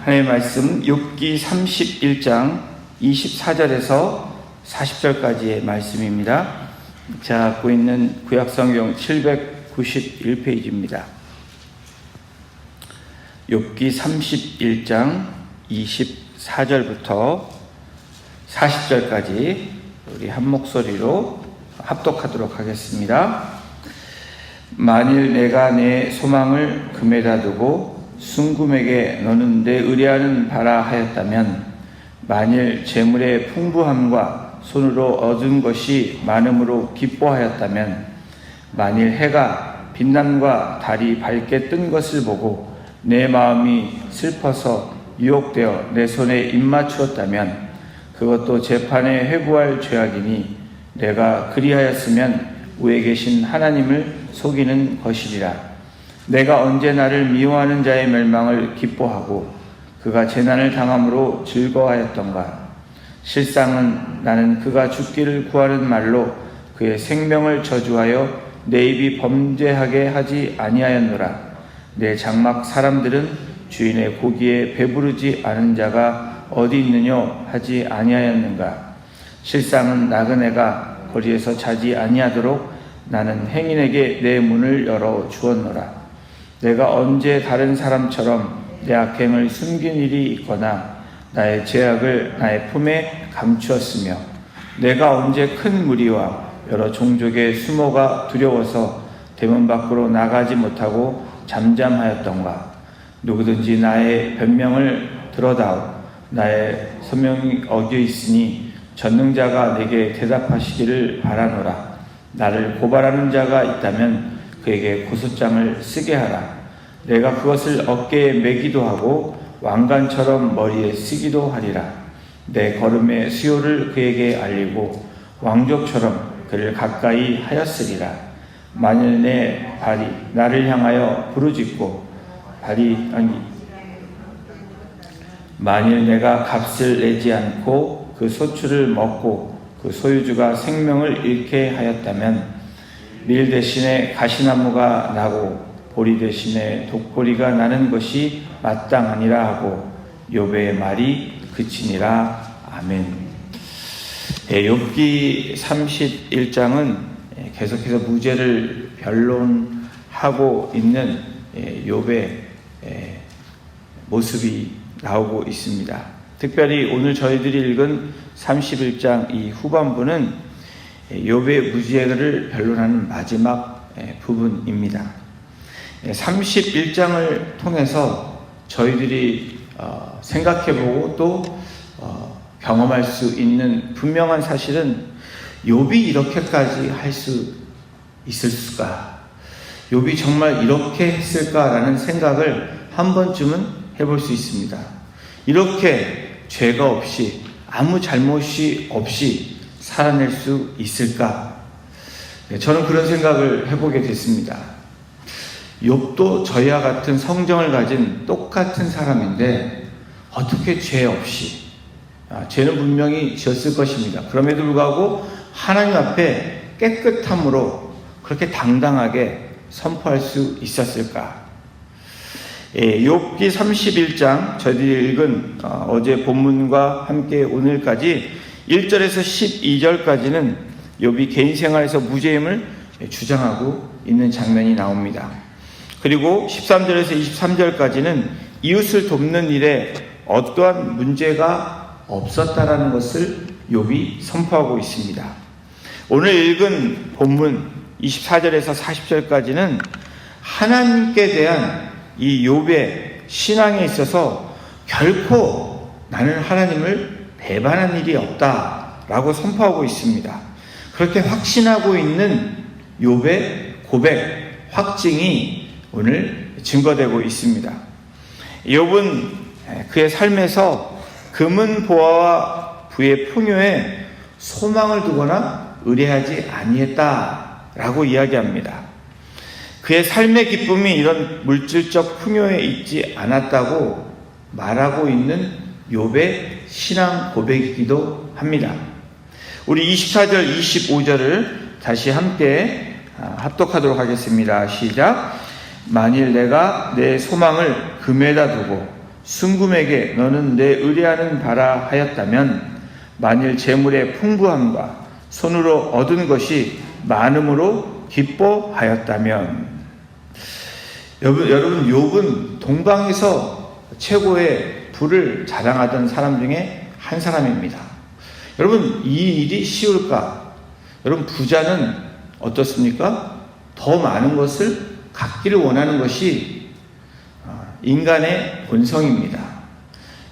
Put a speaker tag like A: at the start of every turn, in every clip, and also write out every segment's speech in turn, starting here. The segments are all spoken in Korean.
A: 하나님의 말씀 욥기 31장 24절에서 40절까지의 말씀입니다. 제가 갖고 있는 구약성경 791페이지입니다. 욥기 31장 24절부터 40절까지 우리 한 목소리로 합독하도록 하겠습니다. 만일 내가 내 소망을 금에다 두고 순금에게 너는 내 의뢰하는 바라 하였다면, 만일 재물의 풍부함과 손으로 얻은 것이 많음으로 기뻐하였다면, 만일 해가 빛남과 달이 밝게 뜬 것을 보고 내 마음이 슬퍼서 유혹되어 내 손에 입맞추었다면, 그것도 재판에 회부할 죄악이니 내가 그리하였으면 위에 계신 하나님을 속이는 것이리라. 내가 언제 나를 미워하는 자의 멸망을 기뻐하고 그가 재난을 당함으로 즐거워하였던가. 실상은 나는 그가 죽기를 구하는 말로 그의 생명을 저주하여 내 입이 범죄하게 하지 아니하였노라. 내 장막 사람들은 주인의 고기에 배부르지 않은 자가 어디 있느뇨 하지 아니하였는가. 실상은 나그네가 거리에서 자지 아니하도록 나는 행인에게 내 문을 열어 주었노라. 내가 언제 다른 사람처럼 내 악행을 숨긴 일이 있거나 나의 죄악을 나의 품에 감추었으며, 내가 언제 큰 무리와 여러 종족의 수모가 두려워서 대문 밖으로 나가지 못하고 잠잠하였던가. 누구든지 나의 변명을 들어다오. 나의 소명이 어겨 있으니 전능자가 내게 대답하시기를 바라노라. 나를 고발하는 자가 있다면 그에게 고소장을 쓰게 하라. 내가 그것을 어깨에 매기도 하고 왕관처럼 머리에 쓰기도 하리라. 내 걸음의 수요를 그에게 알리고 왕족처럼 그를 가까이 하였으리라. 만일 내 발이 나를 향하여 부르짖고 만일 내가 값을 내지 않고 그 소출을 먹고 그 소유주가 생명을 잃게 하였다면, 밀 대신에 가시나무가 나고 보리 대신에 독보리가 나는 것이 마땅하니라 하고 욥의 말이 그치니라. 아멘. 욥기 31장은 계속해서 무죄를 변론하고 있는 욥의 모습이 나오고 있습니다. 특별히 오늘 저희들이 읽은 31장 이 후반부는 욥의 무죄를 변론하는 마지막 부분입니다. 31장을 통해서 저희들이 생각해보고 또 경험할 수 있는 분명한 사실은, 욥이 이렇게까지 할 수 있을까? 욥이 정말 이렇게 했을까라는 생각을 한 번쯤은 해볼 수 있습니다. 이렇게 죄가 없이 아무 잘못이 없이 살아낼 수 있을까? 저는 그런 생각을 해보게 됐습니다. 욥도 저희와 같은 성정을 가진 똑같은 사람인데 어떻게 죄 없이, 죄는 분명히 지었을 것입니다. 그럼에도 불구하고 하나님 앞에 깨끗함으로 그렇게 당당하게 선포할 수 있었을까? 욥기 31장 저희들이 읽은 어제 본문과 함께 오늘까지 1절에서 12절까지는 욥이 개인 생활에서 무죄임을 주장하고 있는 장면이 나옵니다. 그리고 13절에서 23절까지는 이웃을 돕는 일에 어떠한 문제가 없었다라는 것을 욥이 선포하고 있습니다. 오늘 읽은 본문 24절에서 40절까지는 하나님께 대한 이 욥의 신앙에 있어서 결코 나는 하나님을 배반한 일이 없다라고 선포하고 있습니다. 그렇게 확신하고 있는 욥의 고백, 확증이 오늘 증거되고 있습니다. 욥은 그의 삶에서 금은 보화와 부의 풍요에 소망을 두거나 의뢰하지 아니했다라고 이야기합니다. 그의 삶의 기쁨이 이런 물질적 풍요에 있지 않았다고 말하고 있는 욥의 신앙 고백이기도 합니다. 우리 24절, 25절을 다시 함께 합독하도록 하겠습니다. 시작. 만일 내가 내 소망을 금에다 두고 순금에게 너는 내 의뢰하는 바라 하였다면 만일 재물의 풍부함과 손으로 얻은 것이 많음으로 기뻐하였다면. 여러분 욥은 동방에서 최고의 부를 자랑하던 사람 중에 한 사람입니다. 여러분 이 일이 쉬울까? 여러분 부자는 어떻습니까? 더 많은 것을 갖기를 원하는 것이 인간의 본성입니다.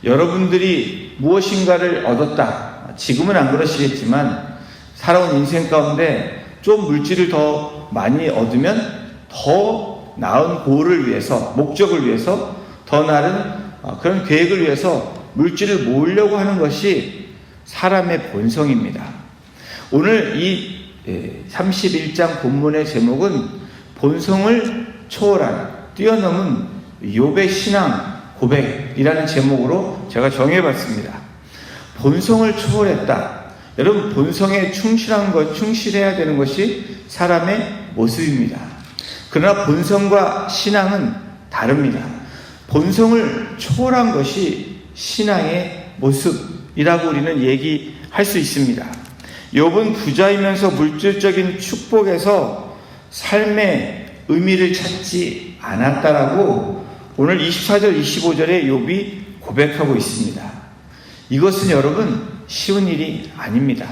A: 여러분들이 무엇인가를 얻었다. 지금은 안 그러시겠지만 살아온 인생 가운데 좀 물질을 더 많이 얻으면 더 나은 고를 위해서, 목적을 위해서, 더 나은 그런 계획을 위해서 물질을 모으려고 하는 것이 사람의 본성입니다. 오늘 이 31장 본문의 제목은 본성을 초월한, 뛰어넘은 욥의 신앙 고백이라는 제목으로 제가 정해봤습니다. 본성을 초월했다. 여러분 본성에 충실해야 되는 것이 사람의 모습입니다. 그러나 본성과 신앙은 다릅니다. 본성을 초월한 것이 신앙의 모습이라고 우리는 얘기할 수 있습니다. 욥은 부자이면서 물질적인 축복에서 삶의 의미를 찾지 않았다라고 오늘 24절 25절에 욥이 고백하고 있습니다. 이것은 여러분 쉬운 일이 아닙니다.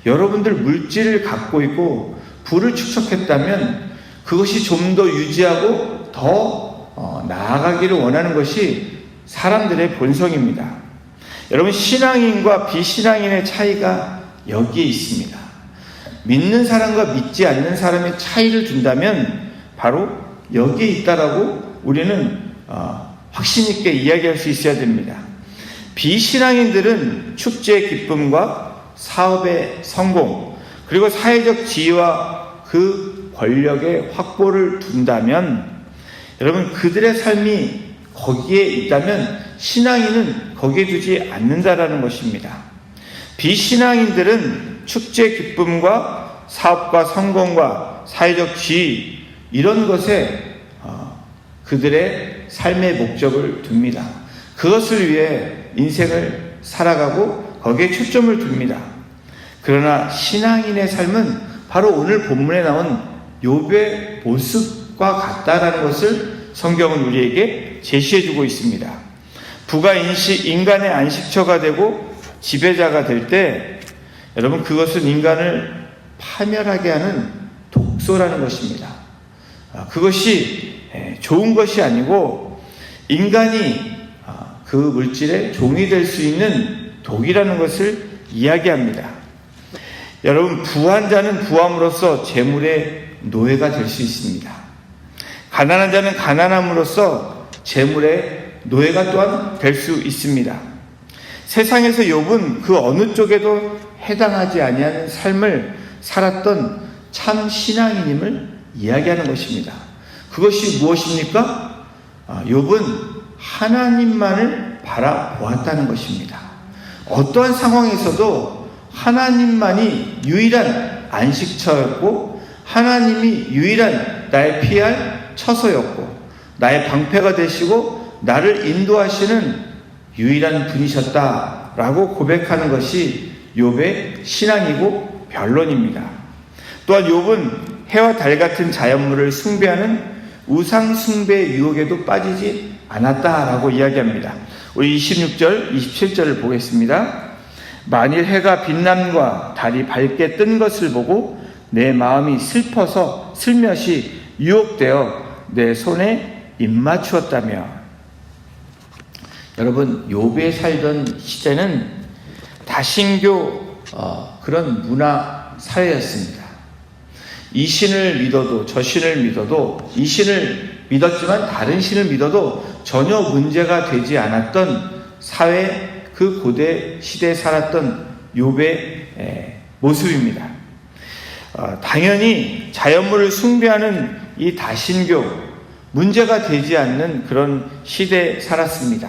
A: 여러분들 물질을 갖고 있고 부를 축적했다면 그것이 좀 더 유지하고 더 나아가기를 원하는 것이 사람들의 본성입니다. 여러분 신앙인과 비신앙인의 차이가 여기에 있습니다. 믿는 사람과 믿지 않는 사람의 차이를 둔다면 바로 여기에 있다라고 우리는 확신 있게 이야기할 수 있어야 됩니다. 비신앙인들은 축제의 기쁨과 사업의 성공 그리고 사회적 지위와 그 권력의 확보를 둔다면 여러분 그들의 삶이 거기에 있다면 신앙인은 거기에 두지 않는다라는 것입니다. 비신앙인들은 축제의 기쁨과 사업과 성공과 사회적 지위 이런 것에 그들의 삶의 목적을 둡니다. 그것을 위해 인생을 살아가고 거기에 초점을 둡니다. 그러나 신앙인의 삶은 바로 오늘 본문에 나온 욥의 모습과 같다라는 것을 성경은 우리에게 제시해주고 있습니다. 부가 인간의 안식처가 되고 지배자가 될 때 여러분 그것은 인간을 파멸하게 하는 독소라는 것입니다. 그것이 좋은 것이 아니고 인간이 그 물질의 종이 될 수 있는 독이라는 것을 이야기합니다. 여러분 부한 자는 부함으로써 재물의 노예가 될 수 있습니다. 가난한 자는 가난함으로써 재물의 노예가 또한 될 수 있습니다. 세상에서 욥은 그 어느 쪽에도 해당하지 아니하는 삶을 살았던 참 신앙인임을 이야기하는 것입니다. 그것이 무엇입니까? 욥은 하나님만을 바라보았다는 것입니다. 어떠한 상황에서도 하나님만이 유일한 안식처였고 하나님이 유일한 나의 피할 처소였고 나의 방패가 되시고 나를 인도하시는 유일한 분이셨다라고 고백하는 것이 욥의 신앙이고 변론입니다. 또한 욥은 해와 달 같은 자연물을 숭배하는 우상 숭배의 유혹에도 빠지지 않았다라고 이야기합니다. 우리 26절, 27절을 보겠습니다. 만일 해가 빛남과 달이 밝게 뜬 것을 보고 내 마음이 슬퍼서 슬며시 유혹되어 내 손에 입맞추었다며. 여러분 욥이 살던 시대는 다신교 그런 문화 사회였습니다. 이 신을 믿어도 저 신을 믿어도 이 신을 믿었지만 다른 신을 믿어도 전혀 문제가 되지 않았던 사회 그 고대 시대에 살았던 욥의 모습입니다. 당연히 자연물을 숭배하는 이 다신교 문제가 되지 않는 그런 시대에 살았습니다.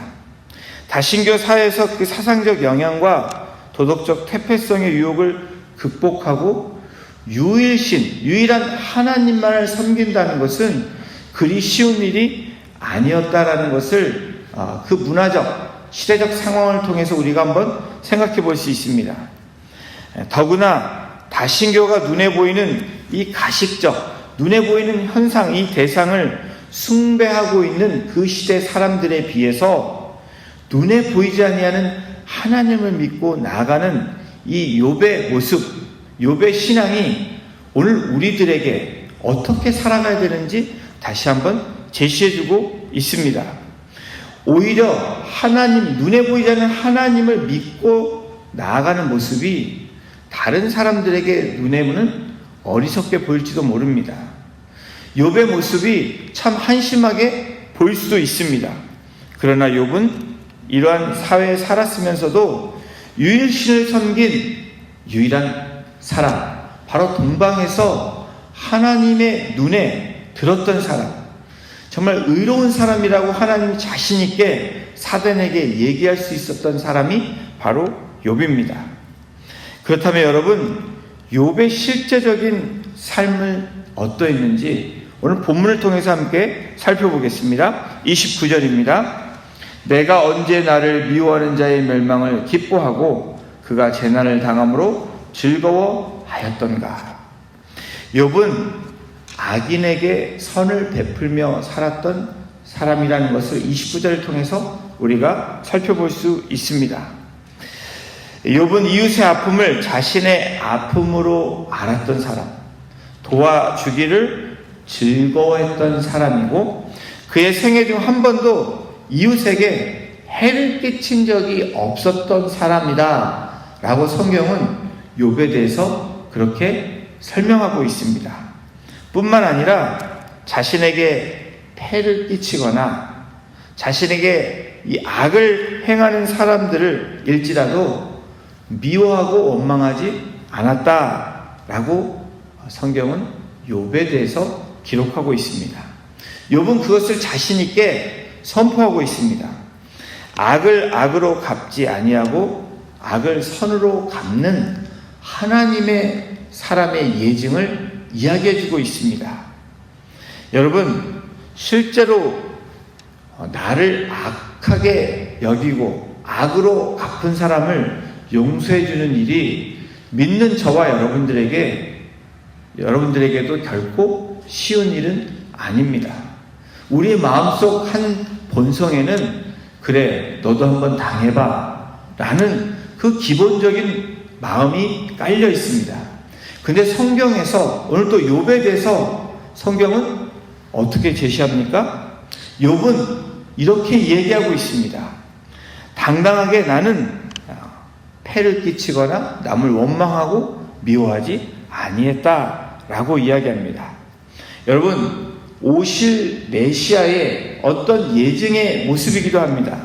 A: 다신교 사회에서 그 사상적 영향과 도덕적 퇴폐성의 유혹을 극복하고 유일신, 유일한 하나님만을 섬긴다는 것은 그리 쉬운 일이 아니었다라는 것을 그 문화적, 시대적 상황을 통해서 우리가 한번 생각해 볼 수 있습니다. 더구나 다신교가 눈에 보이는 이 가식적, 눈에 보이는 현상, 이 대상을 숭배하고 있는 그 시대 사람들에 비해서 눈에 보이지 아니하는 하나님을 믿고 나아가는 이 욥의 모습, 욥의 신앙이 오늘 우리들에게 어떻게 살아가야 되는지 다시 한번 제시해주고 있습니다. 오히려 하나님, 눈에 보이지 않는 하나님을 믿고 나아가는 모습이 다른 사람들에게 눈에 보는 어리석게 보일지도 모릅니다. 욥의 모습이 참 한심하게 보일 수도 있습니다. 그러나 욥은 이러한 사회에 살았으면서도 유일신을 섬긴 유일한 사람, 바로 동방에서 하나님의 눈에 들었던 사람, 정말 의로운 사람이라고 하나님이 자신 있게 사단에게 얘기할 수 있었던 사람이 바로 욥입니다. 그렇다면 여러분, 욥의 실제적인 삶은 어떠했는지 오늘 본문을 통해서 함께 살펴보겠습니다. 29절입니다. 내가 언제 나를 미워하는 자의 멸망을 기뻐하고 그가 재난을 당함으로 즐거워하였던가. 욥은 악인에게 선을 베풀며 살았던 사람이라는 것을 29절을 통해서 우리가 살펴볼 수 있습니다. 욥은 이웃의 아픔을 자신의 아픔으로 알았던 사람, 도와주기를 즐거워했던 사람이고, 그의 생애 중 한 번도 이웃에게 해를 끼친 적이 없었던 사람이다 라고 성경은 욥에 대해서 그렇게 설명하고 있습니다. 뿐만 아니라 자신에게 폐를 끼치거나 자신에게 이 악을 행하는 사람들을 일지라도 미워하고 원망하지 않았다라고 성경은 욥에 대해서 기록하고 있습니다. 욥은 그것을 자신 있게 선포하고 있습니다. 악을 악으로 갚지 아니하고 악을 선으로 갚는 하나님의 사람의 예증을 이야기해주고 있습니다. 여러분, 실제로 나를 악하게 여기고 악으로 갚은 사람을 용서해주는 일이 믿는 저와 여러분들에게도 결코 쉬운 일은 아닙니다. 우리 마음속 한 본성에는 그래, 너도 한번 당해봐 라는 그 기본적인 마음이 깔려 있습니다. 근데 성경에서 오늘 또 욥에 대해서 성경은 어떻게 제시합니까? 욥은 이렇게 얘기하고 있습니다. 당당하게 나는 폐를 끼치거나 남을 원망하고 미워하지 아니했다라고 이야기합니다. 여러분, 오실 메시아의 어떤 예증의 모습이기도 합니다.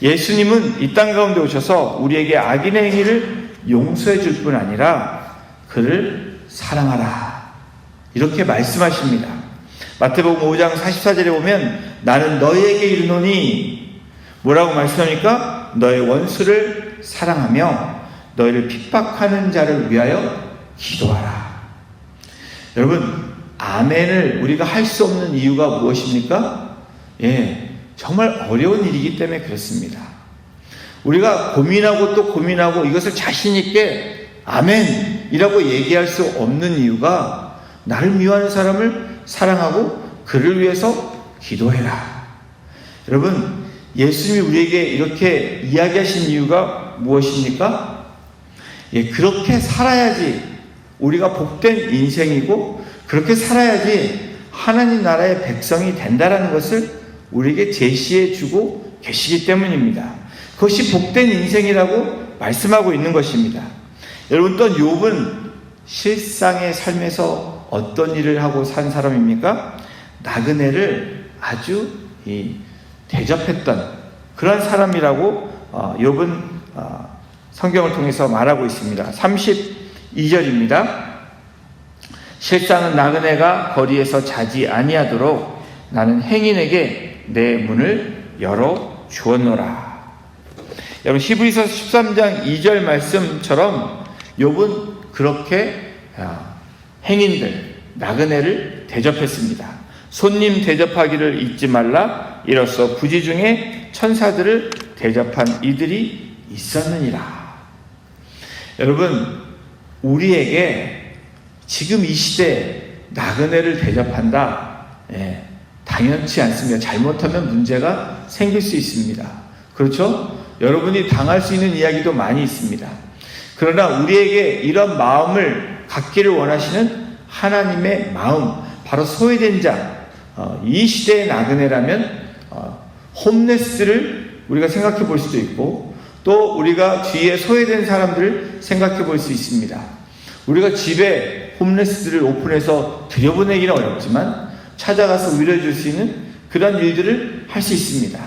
A: 예수님은 이 땅 가운데 오셔서 우리에게 악인의 행위를 용서해 줄 뿐 아니라 그를 사랑하라 이렇게 말씀하십니다. 마태복음 5장 44절에 보면 나는 너희에게 이르노니 뭐라고 말씀합니까? 너의 원수를 사랑하며 너희를 핍박하는 자를 위하여 기도하라. 여러분, 아멘을 우리가 할 수 없는 이유가 무엇입니까? 정말 어려운 일이기 때문에 그렇습니다. 우리가 고민하고 또 고민하고 이것을 자신 있게 아멘이라고 얘기할 수 없는 이유가 나를 미워하는 사람을 사랑하고 그를 위해서 기도해라. 여러분, 예수님이 우리에게 이렇게 이야기하신 이유가 무엇입니까? 그렇게 살아야지 우리가 복된 인생이고 그렇게 살아야지 하나님 나라의 백성이 된다라는 것을 우리에게 제시해 주고 계시기 때문입니다. 그것이 복된 인생이라고 말씀하고 있는 것입니다. 여러분, 또 욥은 실상의 삶에서 어떤 일을 하고 산 사람입니까? 나그네를 아주 대접했던 그런 사람이라고 욥은 성경을 통해서 말하고 있습니다. 32절입니다. 실상은 나그네가 거리에서 자지 아니하도록 나는 행인에게 내 문을 열어 주었노라. 여러분, 히브리서 13장 2절 말씀처럼 욥은 그렇게 행인들, 나그네를 대접했습니다. 손님 대접하기를 잊지 말라. 이로써 부지 중에 천사들을 대접한 이들이 있었느니라. 여러분, 우리에게 지금 이 시대에 나그네를 대접한다, 당연치 않습니다. 잘못하면 문제가 생길 수 있습니다. 그렇죠? 여러분이 당할 수 있는 이야기도 많이 있습니다. 그러나 우리에게 이런 마음을 갖기를 원하시는 하나님의 마음, 바로 소외된 자, 이 시대의 나그네라면 홈레스를 우리가 생각해 볼 수도 있고, 또 우리가 뒤에 소외된 사람들을 생각해 볼 수 있습니다. 우리가 집에 홈레스들을 오픈해서 들여보내기는 어렵지만 찾아가서 위로해 줄 수 있는 그런 일들을 할 수 있습니다.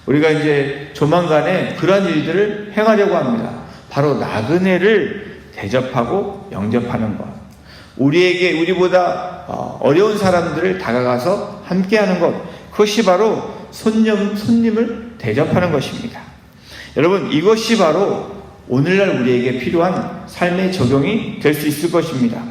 A: 우리가 이제 조만간에 그런 일들을 행하려고 합니다. 바로 나그네를 대접하고 영접하는 것. 우리보다 어려운 사람들을 다가가서 함께하는 것. 그것이 바로 손님을 대접하는 것입니다. 여러분, 이것이 바로 오늘날 우리에게 필요한 삶의 적용이 될 수 있을 것입니다.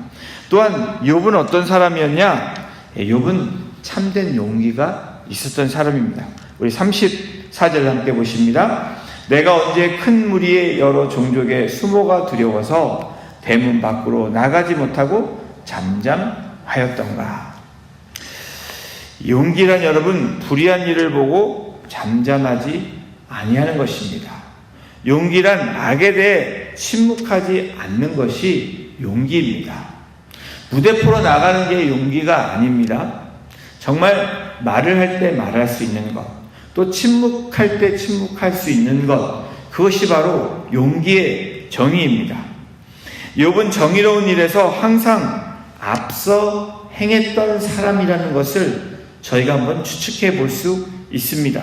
A: 또한 욥은 어떤 사람이었냐? 욥은 참된 용기가 있었던 사람입니다. 우리 34절 함께 보십니다. 내가 언제 큰 무리의 여러 종족의 수모가 두려워서 대문 밖으로 나가지 못하고 잠잠하였던가. 용기란 여러분, 불의한 일을 보고 잠잠하지 아니하는 것입니다. 용기란 악에 대해 침묵하지 않는 것이 용기입니다. 무대포로 나가는 게 용기가 아닙니다. 정말 말을 할 때 말할 수 있는 것, 또 침묵할 때 침묵할 수 있는 것, 그것이 바로 용기의 정의입니다. 욥은 정의로운 일에서 항상 앞서 행했던 사람이라는 것을 저희가 한번 추측해 볼 수 있습니다.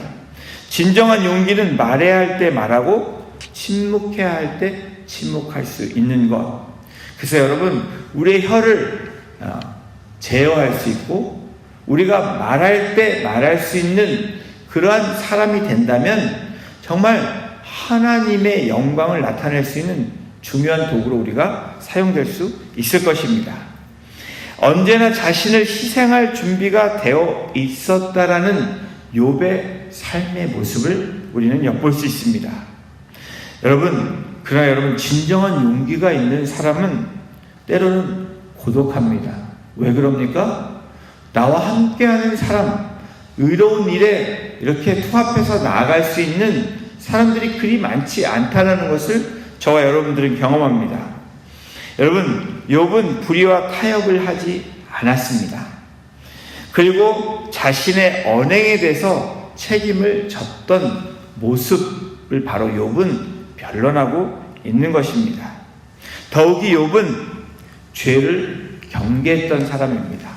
A: 진정한 용기는 말해야 할 때 말하고 침묵해야 할 때 침묵할 수 있는 것. 그래서 여러분, 우리의 혀를 제어할 수 있고 우리가 말할 때 말할 수 있는 그러한 사람이 된다면 정말 하나님의 영광을 나타낼 수 있는 중요한 도구로 우리가 사용될 수 있을 것입니다. 언제나 자신을 희생할 준비가 되어 있었다라는 욥의 삶의 모습을 우리는 엿볼 수 있습니다. 그러나 여러분, 진정한 용기가 있는 사람은 때로는 고독합니다. 왜 그럽니까? 나와 함께하는 사람, 의로운 일에 이렇게 투합해서 나아갈 수 있는 사람들이 그리 많지 않다는 것을 저와 여러분들은 경험합니다. 여러분, 욥은 불의와 타협을 하지 않았습니다. 그리고 자신의 언행에 대해서 책임을 졌던 모습을 바로 욥은 변론하고 있는 것입니다. 더욱이 욥은 죄를 경계했던 사람입니다.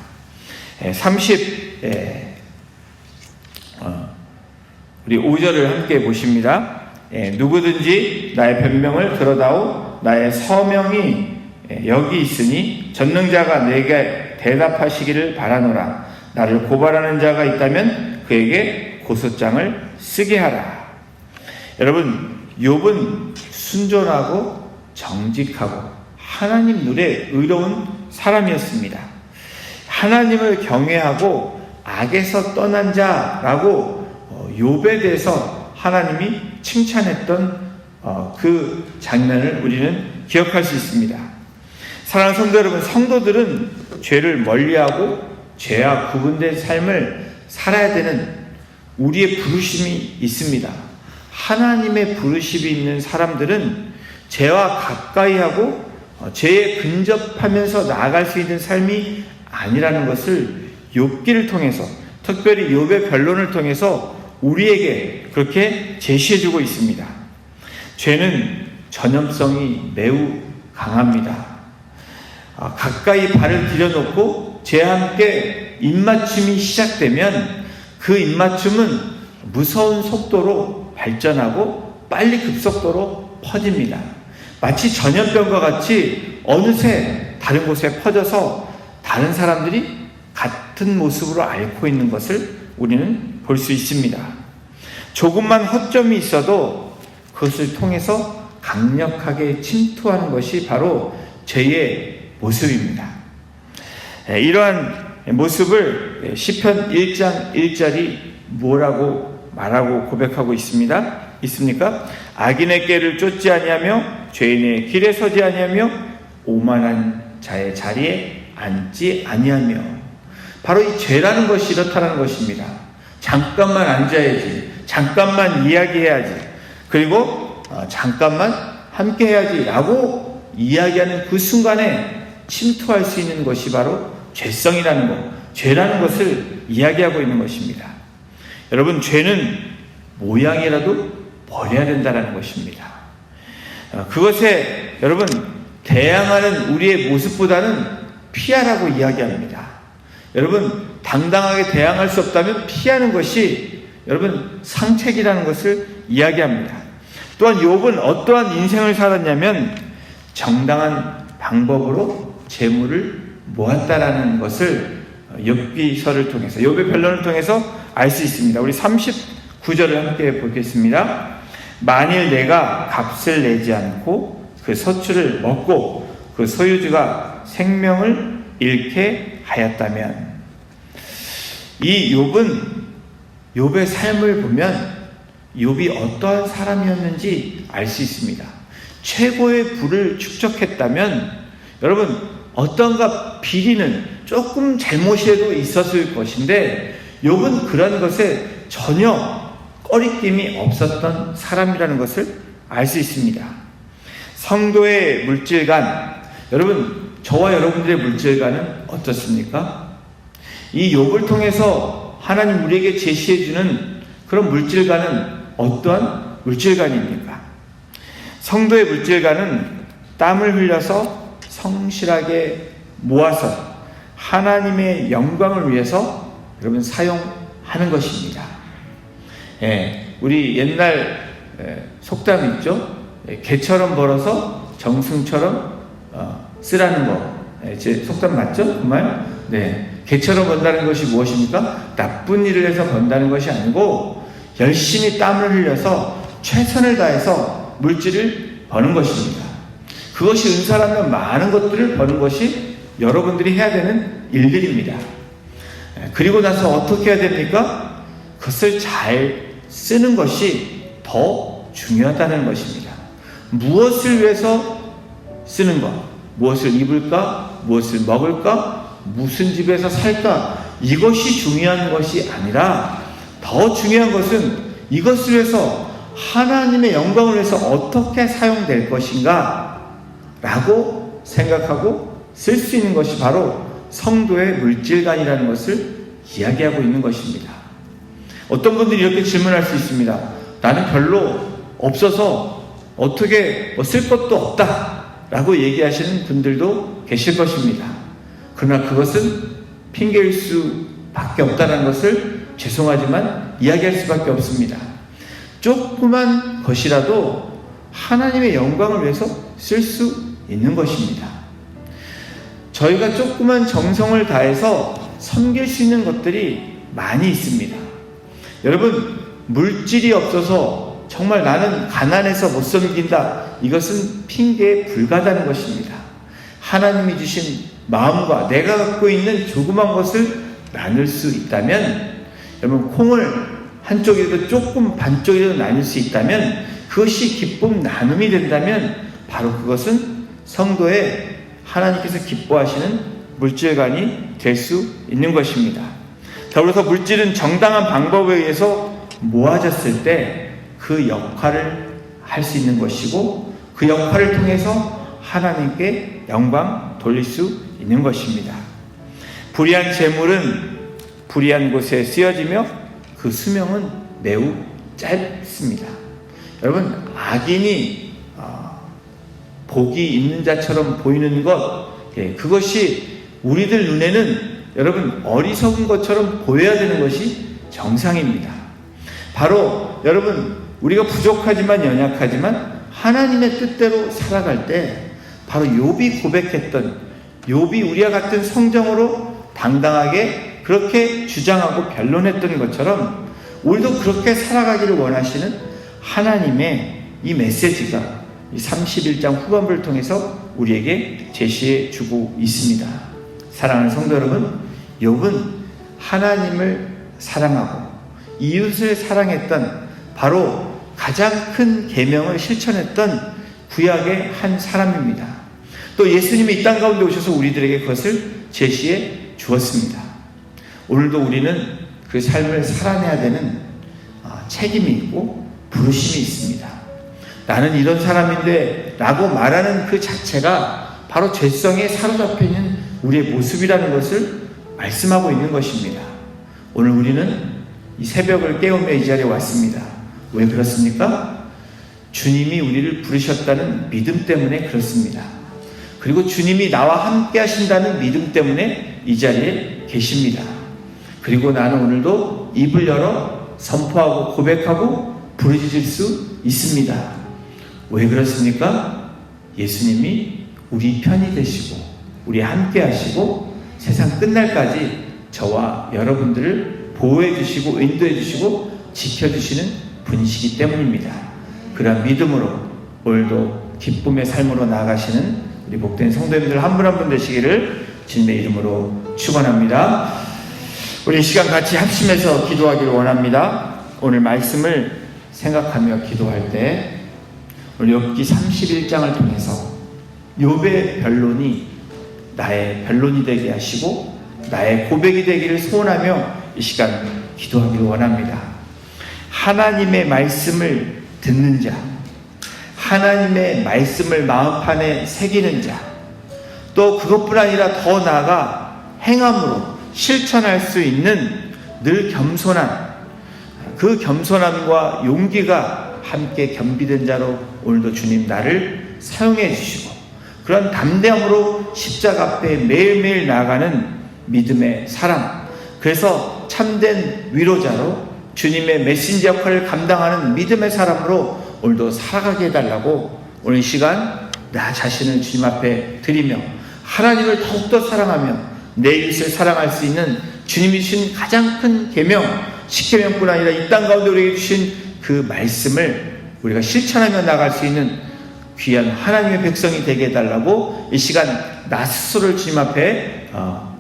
A: 우리 5절을 함께 보십니다. 누구든지 나의 변명을 들어다오 나의 서명이 여기 있으니 전능자가 내게 대답하시기를 바라노라. 나를 고발하는 자가 있다면 그에게 고소장을 쓰게 하라. 여러분, 욥은 순전하고 정직하고 하나님 눈에 의로운 사람이었습니다. 하나님을 경외하고 악에서 떠난 자라고 욥에 대해서 하나님이 칭찬했던 그 장면을 우리는 기억할 수 있습니다. 사랑하는 성도 여러분, 성도들은 죄를 멀리하고 죄와 구분된 삶을 살아야 되는 우리의 부르심이 있습니다. 하나님의 부르심이 있는 사람들은 죄와 가까이 하고 죄에 근접하면서 나아갈 수 있는 삶이 아니라는 것을 욥기를 통해서, 특별히 욥의 변론을 통해서 우리에게 그렇게 제시해주고 있습니다. 죄는 전염성이 매우 강합니다. 가까이 발을 들여놓고 죄와 함께 입맞춤이 시작되면 그 입맞춤은 무서운 속도로 발전하고 빨리 급속도로 퍼집니다. 마치 전염병과 같이 어느새 다른 곳에 퍼져서 다른 사람들이 같은 모습으로 앓고 있는 것을 우리는 볼 수 있습니다. 조금만 허점이 있어도 그것을 통해서 강력하게 침투하는 것이 바로 죄의 모습입니다. 이러한 모습을 시편 1장 1절이 뭐라고 말하고 고백하고 있습니까? 악인의 꾀를 쫓지 아니하며 죄인의 길에 서지 아니하며 오만한 자의 자리에 앉지 아니하며. 바로 이 죄라는 것이 이렇다는 것입니다. 잠깐만 앉아야지, 잠깐만 이야기해야지, 그리고 잠깐만 함께 해야지 라고 이야기하는 그 순간에 침투할 수 있는 것이 바로 죄성이라는 것, 죄라는 것을 이야기하고 있는 것입니다. 여러분, 죄는 모양이라도 버려야 된다는 것입니다. 그것에 여러분 대항하는 우리의 모습보다는 피하라고 이야기합니다. 여러분, 당당하게 대항할 수 없다면 피하는 것이 여러분 상책이라는 것을 이야기합니다. 또한 욥은 어떠한 인생을 살았냐면 정당한 방법으로 재물을 모았다라는 것을 욥기서를 통해서, 욥의 변론을 통해서 알 수 있습니다. 우리 39절을 함께 보겠습니다. 만일 내가 값을 내지 않고 그 서출을 먹고 그 소유주가 생명을 잃게 하였다면. 이 욥의 삶을 보면 욥이 어떠한 사람이었는지 알 수 있습니다. 최고의 부를 축적했다면 여러분 어떤가 비리는 조금 잘못이라도 있었을 것인데 욥은 그런 것에 전혀 꺼리낌이 없었던 사람이라는 것을 알 수 있습니다. 성도의 물질관, 여러분 저와 여러분들의 물질관은 어떻습니까? 이 욥을 통해서 하나님 우리에게 제시해주는 그런 물질관은 어떠한 물질관입니까? 성도의 물질관은 땀을 흘려서 성실하게 모아서 하나님의 영광을 위해서 여러분 사용하는 것입니다. 우리 옛날 속담 있죠? 개처럼 벌어서 정승처럼 쓰라는 거. 제 속담 맞죠? 그 말? 네. 개처럼 번다는 것이 무엇입니까? 나쁜 일을 해서 번다는 것이 아니고 열심히 땀을 흘려서 최선을 다해서 물질을 버는 것입니다. 그것이 은사라면 많은 것들을 버는 것이 여러분들이 해야 되는 일들입니다. 그리고 나서 어떻게 해야 됩니까? 그것을 잘 쓰는 것이 더 중요하다는 것입니다. 무엇을 위해서 쓰는 것, 무엇을 입을까, 무엇을 먹을까, 무슨 집에서 살까, 이것이 중요한 것이 아니라 더 중요한 것은 이것을 위해서 하나님의 영광을 위해서 어떻게 사용될 것인가 라고 생각하고 쓸 수 있는 것이 바로 성도의 물질관이라는 것을 이야기하고 있는 것입니다. 어떤 분들이 이렇게 질문할 수 있습니다. 나는 별로 없어서 어떻게 쓸 것도 없다 라고 얘기하시는 분들도 계실 것입니다. 그러나 그것은 핑계일 수밖에 없다는 것을 죄송하지만 이야기할 수밖에 없습니다. 조그만 것이라도 하나님의 영광을 위해서 쓸 수 있는 것입니다. 저희가 조그만 정성을 다해서 섬길 수 있는 것들이 많이 있습니다. 여러분, 물질이 없어서 정말 나는 가난해서 못 섬긴다, 이것은 핑계에 불과하다는 것입니다. 하나님이 주신 마음과 내가 갖고 있는 조그만 것을 나눌 수 있다면, 여러분 콩을 한쪽이라도 조금 반쪽이라도 나눌 수 있다면 그것이 기쁨 나눔이 된다면 바로 그것은 성도의 하나님께서 기뻐하시는 물질관이 될 수 있는 것입니다. 더불어서 물질은 정당한 방법에 의해서 모아졌을 때 그 역할을 할 수 있는 것이고 그 역할을 통해서 하나님께 영광 돌릴 수 있는 것입니다. 불의한 재물은 불의한 곳에 쓰여지며 그 수명은 매우 짧습니다. 여러분, 악인이 복이 있는 자처럼 보이는 것, 그것이 우리들 눈에는 여러분 어리석은 것처럼 보여야 되는 것이 정상입니다. 바로 여러분 우리가 부족하지만 연약하지만 하나님의 뜻대로 살아갈 때 바로 욥이 고백했던, 욥이 우리와 같은 성정으로 당당하게 그렇게 주장하고 변론했던 것처럼 우리도 그렇게 살아가기를 원하시는 하나님의 이 메시지가 이 31장 후반부를 통해서 우리에게 제시해 주고 있습니다. 사랑하는 성도 여러분, 욥은 하나님을 사랑하고 이웃을 사랑했던 바로 가장 큰 계명을 실천했던 구약의 한 사람입니다. 또 예수님이 이 땅 가운데 오셔서 우리들에게 그것을 제시해 주었습니다. 오늘도 우리는 그 삶을 살아내야 되는 책임이 있고 부르심이 있습니다. 나는 이런 사람인데 라고 말하는 그 자체가 바로 죄성에 사로잡혀 있는 우리의 모습이라는 것을 말씀하고 있는 것입니다. 오늘 우리는 이 새벽을 깨우며 이 자리에 왔습니다. 왜 그렇습니까? 주님이 우리를 부르셨다는 믿음 때문에 그렇습니다. 그리고 주님이 나와 함께 하신다는 믿음 때문에 이 자리에 계십니다. 그리고 나는 오늘도 입을 열어 선포하고 고백하고 부르짖을 수 있습니다. 왜 그렇습니까? 예수님이 우리 편이 되시고 우리 함께 하시고 세상 끝날까지 저와 여러분들을 보호해 주시고 인도해 주시고 지켜주시는 분이시기 때문입니다. 그런 믿음으로 오늘도 기쁨의 삶으로 나아가시는 우리 복된 성도님들 한 분 한 분 되시기를 주님의 이름으로 축원합니다. 우리 이 시간 같이 합심해서 기도하기를 원합니다. 오늘 말씀을 생각하며 기도할 때 오늘 욥기 31장을 통해서 욥의 변론이 나의 변론이 되게 하시고 나의 고백이 되기를 소원하며 이 시간 기도하기를 원합니다. 하나님의 말씀을 듣는 자, 하나님의 말씀을 마음판에 새기는 자, 또 그것뿐 아니라 더 나아가 행함으로 실천할 수 있는 늘 겸손한 그 겸손함과 용기가 함께 겸비된 자로 오늘도 주님 나를 사용해 주시고 그런 담대함으로 십자가 앞에 매일매일 나아가는 믿음의 사람, 그래서 참된 위로자로 주님의 메신저 역할을 감당하는 믿음의 사람으로 오늘도 살아가게 해달라고 오늘 이 시간 나 자신을 주님 앞에 드리며 하나님을 더욱더 사랑하며 내 이웃을 사랑할 수 있는 주님이 주신 가장 큰 계명, 십계명뿐 아니라 이 땅 가운데 우리에게 주신 그 말씀을 우리가 실천하며 나갈 수 있는 귀한 하나님의 백성이 되게 해달라고 이 시간 나 스스로를 주님 앞에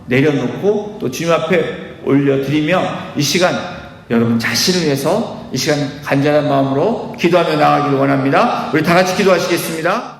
A: 내려놓고 또 주님 앞에 올려드리며 이 시간 여러분 자신을 위해서 이 시간 간절한 마음으로 기도하며 나가기를 원합니다. 우리 다 같이 기도하시겠습니다.